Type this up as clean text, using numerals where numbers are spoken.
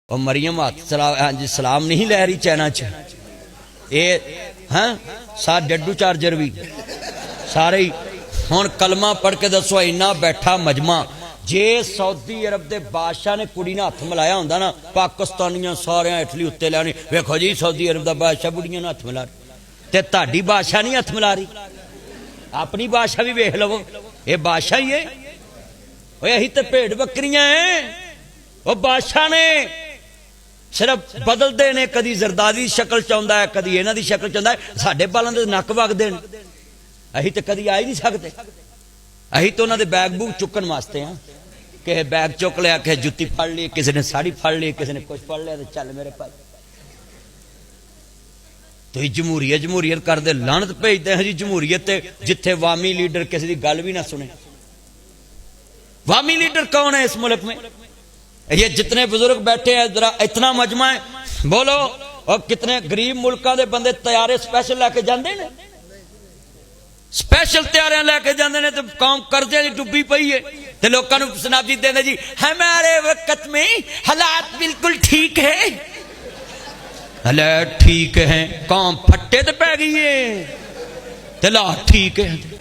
और मरियम हाथ हाँ जी सलाम नहीं लै रही चैना च हाँ सा डड्डू चार्जर भी सारे ही हुण कलमा पढ़ के दसो इन्ना बैठा मजमा जे सऊदी अरब के बादशाह ने कुड़ी ने हथ मिलाया होंदा ना पाकिस्तानियां सारे इटली उत्ते लैनी वेखो जी सऊदी अरब का बादशाह बुढ़िया ने हथ मिला रही ते ताड़ी बादशाह नहीं हथ मिला रही अपनी बादशाह भी वेख लवो ये बादशाह ही है अही तो भेड़ बकरियां हैं वो बादशाह ने सिर्फ बदलते ने कदी जरदारी शक्ल चाहता है कदी इन्हां दी शक्ल चाहता है साडे बालों दे नक वगदे ने अही तो कदी आ ही नहीं सकते अही तो उन्होंने बैग बूग चुकन वास्ते हाँ कि बैग चुक लिया कि जुत्ती फड़ ली किसी ने साड़ी फड़ ली किसी ने कुछ फड़ लिया तो चल मेरे पास तो जमहूरीयत जमहूरीयत करते लानत भेजते हैं जी जमहूरीयत जिथे वामी लीडर किसी की गल भी ना सुने वामी लीडर कौन है इस मुल्क में ये जितने बुजुर्ग बैठे हैं जरा इतना मजमा है बोलो और कितने गरीब मुल्कों के बंदे तैयारे स्पैशल लैके जाते हैं स्पैशल तैयारियां लैके जाते हैं तो कौम कर्जे की डुब्बी पई है तो लोगों को सुनाबी देने जी हमारे वक्त में हालात बिल्कुल ठीक है हालात ठीक है कौम फट्टे तो पै गई है हालात ठीक है